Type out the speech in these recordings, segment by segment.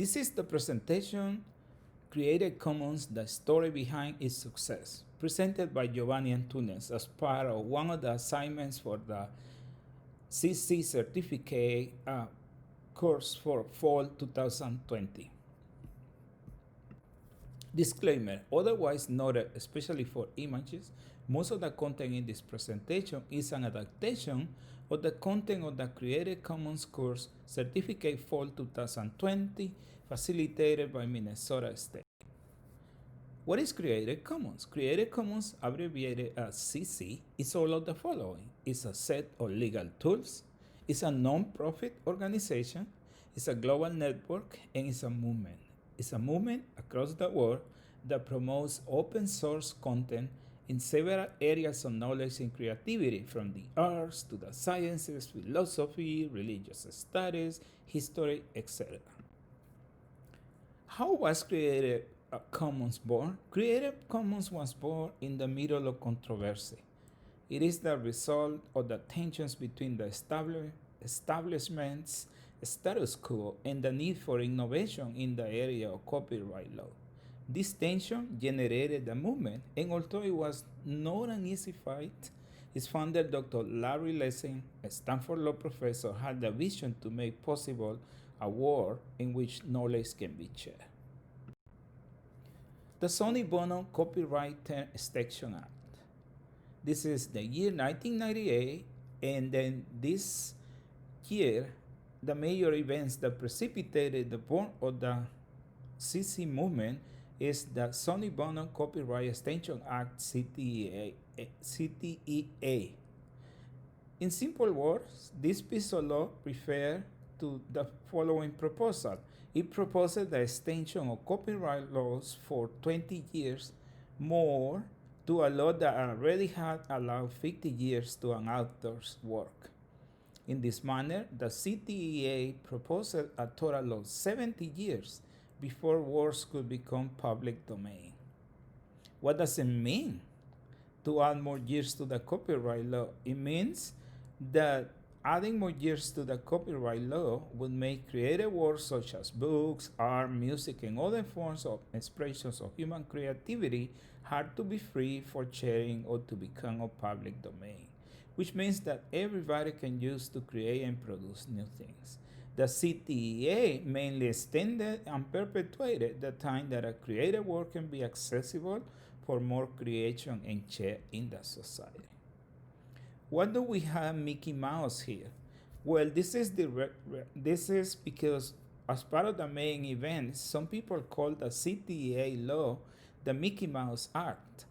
This is the presentation Creative Commons, the story behind its success, presented by Giovanni Antunez as part of one of the assignments for the CC certificate course for fall 2020. Disclaimer, otherwise noted, especially for images, most of the content in this presentation is an adaptation of the content of the Creative Commons course Certificate Fall 2020, facilitated by Minnesota State. What is Creative Commons? Creative Commons, abbreviated as CC, is all of the following. It's a set of legal tools, it's a non-profit organization, it's a global network, and it's a movement. It's a movement across the world that promotes open source content in several areas of knowledge and creativity, from the arts to the sciences, philosophy, religious studies, history, etc. How was Creative Commons born? Creative Commons was born in the middle of controversy. It is the result of the tensions between the establishment's status quo and the need for innovation in the area of copyright law. This tension generated the movement, and although it was not an easy fight, its founder, Dr. Larry Lessig, a Stanford law professor, had the vision to make possible a world in which knowledge can be shared. The Sonny Bono Copyright Term Extension Act. This is the year 1998, and then this year, the major events that precipitated the birth of the CC movement is the Sonny Bono Copyright Extension Act, CTEA. In simple words, this piece of law refers to the following proposal. It proposes the extension of copyright laws for 20 years more to a law that already had allowed 50 years to an author's work. In this manner, the CTEA proposed a total of 70 years before works could become public domain. What does it mean to add more years to the copyright law? It means that adding more years to the copyright law would make creative works such as books, art, music, and other forms of expressions of human creativity hard to be free for sharing or to become a public domain, which means that everybody can use to create and produce new things. The CTEA mainly extended and perpetuated the time that a creative work can be accessible for more creation and share in the society. What do we have Mickey Mouse here? Well, this is because as part of the main event, some people call the CTEA law the Mickey Mouse Act,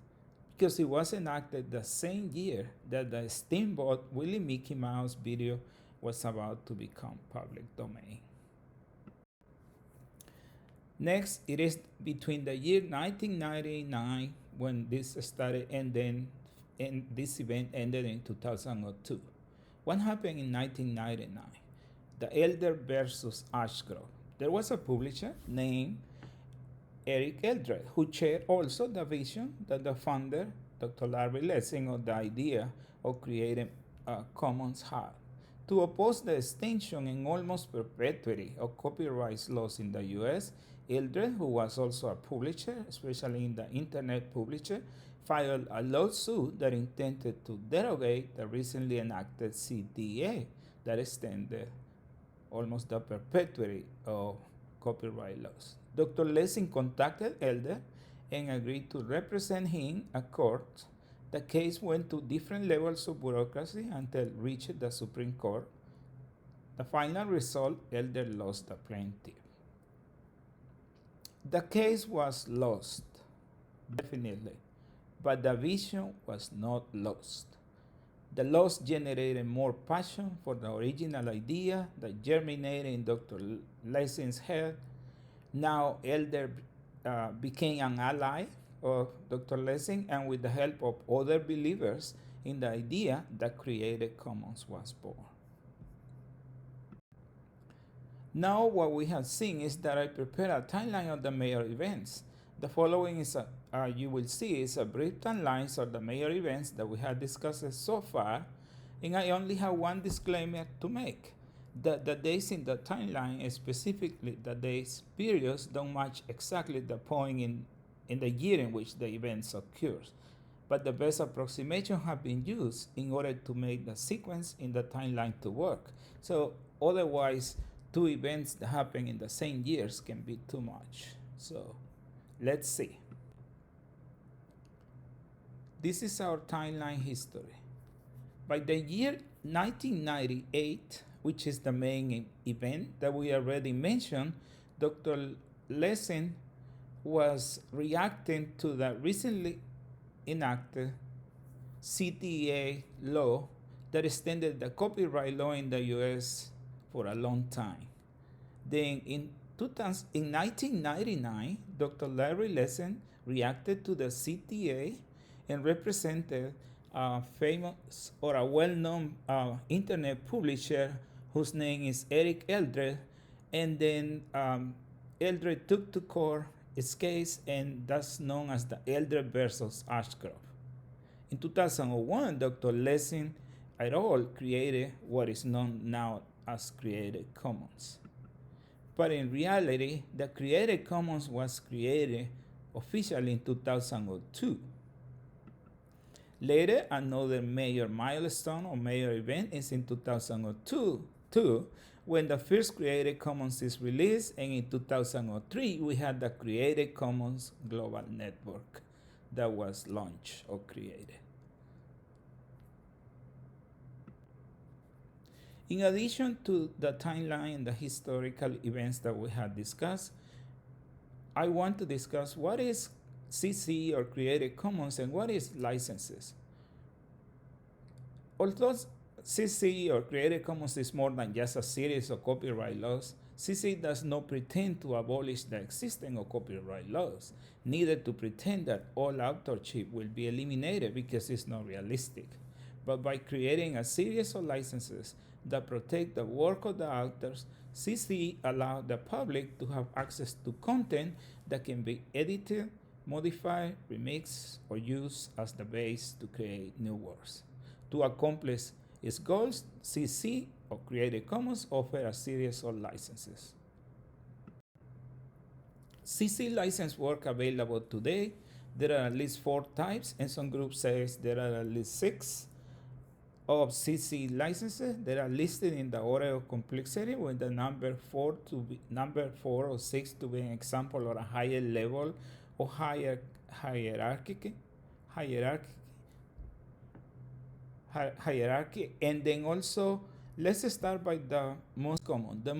because it was enacted the same year that the Steamboat Willie Mickey Mouse video was about to become public domain. Next, it is between the year 1999, when this started, and this event ended in 2002. What happened in 1999? The Elder versus Ashgrove. There was a publisher named Eric Eldred, who shared also the vision that the founder, Dr. Larry Lessig, of the idea of creating commons had. To oppose the extension and almost perpetuity of copyright laws in the US, Eldred, who was also a publisher, especially in the internet publisher, filed a lawsuit that intended to derogate the recently enacted CTEA that extended almost the perpetuity of copyright laws. Dr. Lessig contacted Elder and agreed to represent him at court. The case went to different levels of bureaucracy until it reached the Supreme Court. The final result, Elder lost the plaintiff. The case was lost, definitely, but the vision was not lost. The loss generated more passion for the original idea that germinated in Dr. Lessig's head. Now Elder became an ally of Dr. Lessig, and with the help of other believers in the idea, the Creative Commons was born. Now what we have seen is that I prepared a timeline of the major events. The following is you will see is a brief timeline of the major events that we have discussed so far, and I only have one disclaimer to make. The days in the timeline, specifically the days periods, don't match exactly the point in the year in which the events occurs. But the best approximation have been used in order to make the sequence in the timeline to work. So otherwise, two events that happen in the same years can be too much. So let's see. This is our timeline history. By the year 1998, which is the main event that we already mentioned, Dr. Lessing was reacting to the recently enacted CTA law that extended the copyright law in the US for a long time. Then in 1999, Dr. Larry Lessing reacted to the CTA and represented a famous or a well-known internet publisher whose name is Eric Eldred, and then Eldred took to court its case, and that's known as the Eldred versus Ashcroft. In 2001, Dr. Lessing et al. Created what is known now as Creative Commons. But in reality, the Creative Commons was created officially in 2002. Later, another major milestone or major event is in 2002, when the first Creative Commons is released, and in 2003, we had the Creative Commons Global Network that was launched or created. In addition to the timeline and the historical events that we had discussed, I want to discuss what is CC or Creative Commons and what is licenses. Although CC or Creative Commons is more than just a series of copyright laws, CC does not pretend to abolish the existence of copyright laws, neither to pretend that all authorship will be eliminated because it's not realistic. But by creating a series of licenses that protect the work of the authors, CC allows the public to have access to content that can be edited, modified, remixed, or used as the base to create new works. To accomplish its goals, CC or Creative Commons offer a series of licenses. CC license work available today. There are at least 4 types, and some groups say there are at least 6 of CC licenses that are listed in the order of complexity, with the number 4 or 6 to be an example or a higher level or hierarchy. And then also, let's start by the most common. The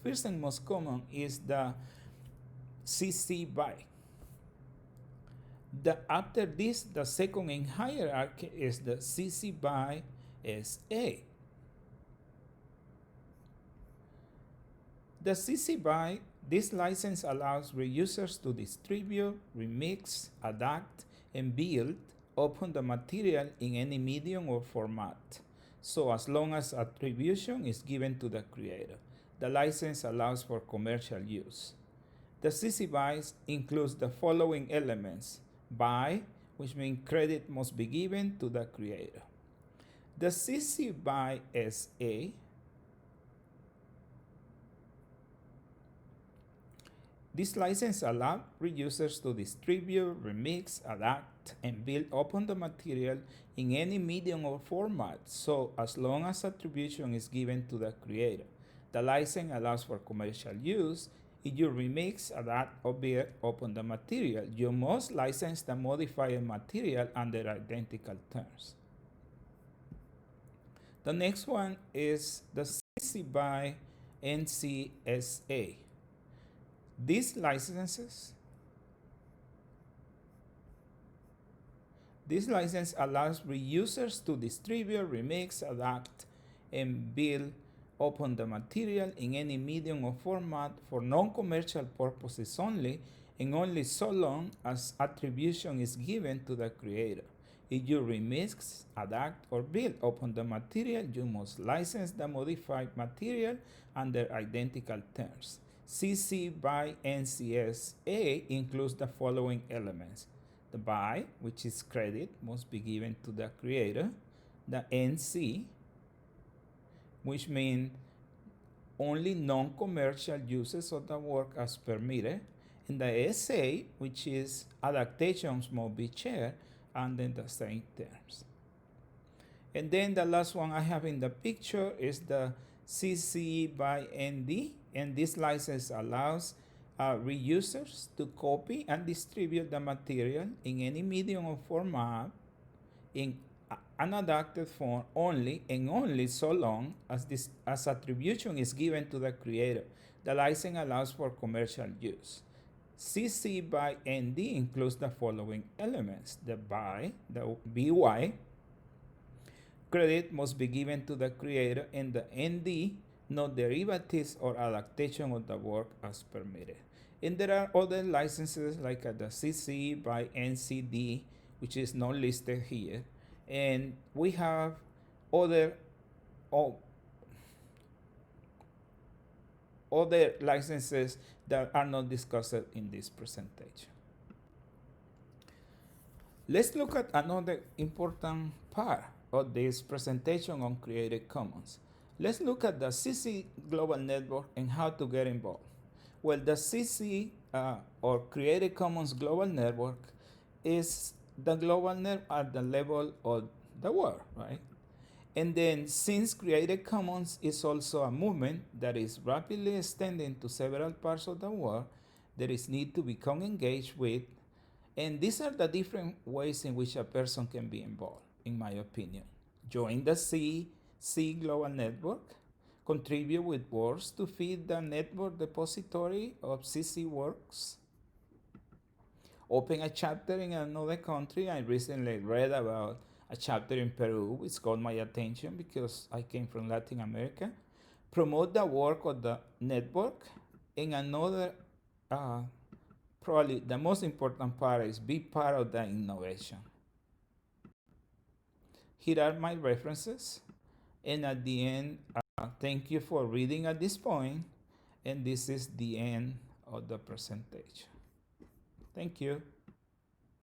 first and most common is the CC BY. After this, the second in hierarchy is the CC BY SA. The CC BY, this license allows reusers to distribute, remix, adapt, and build upon the material in any medium or format, so as long as attribution is given to the creator. The license allows for commercial use. The CC BYs includes the following elements: BY, which means credit must be given to the creator. The CC BY SA, this license allows reusers to distribute, remix, adapt, and build upon the material in any medium or format, so as long as attribution is given to the creator. The license allows for commercial use. If you remix, adapt, or build upon the material, you must license the modified material under identical terms. The next one is the CC BY NCSA. This license allows reusers to distribute, remix, adapt, and build upon the material in any medium or format for non-commercial purposes only, and only so long as attribution is given to the creator. If you remix, adapt, or build upon the material, you must license the modified material under identical terms. CC BY NCSA includes the following elements: the BY, which is credit, must be given to the creator; the NC, which means only non-commercial uses of the work as permitted. In the essay, which is adaptations must be shared under the same terms. And then the last one I have in the picture is the CC by ND, and this license allows reusers to copy and distribute the material in any medium or format in an adapted form only and only so long as this as attribution is given to the creator. The license allows for commercial use. CC by ND includes the following elements: the BY, credit must be given to the creator, and the ND, no derivatives or adaptation of the work as permitted. And there are other licenses like the CC by NCD, which is not listed here. And we have other oh, other licenses that are not discussed in this presentation. Let's look at another important part of this presentation on Creative Commons. Let's look at the CC Global Network and how to get involved. Well, the CC or Creative Commons Global Network is the global network at the level of the world, right? And then since Creative Commons is also a movement that is rapidly extending to several parts of the world, there is need to become engaged with, and these are the different ways in which a person can be involved, in my opinion. Join the CC Global Network, contribute with works to feed the network depository of CC works, open a chapter in another country. I recently read about a chapter in Peru, which caught my attention because I came from Latin America. Promote the work of the network. And another, probably the most important part is be part of the innovation. Here are my references. And at the end, thank you for reading at this point. And this is the end of the presentation. Thank you.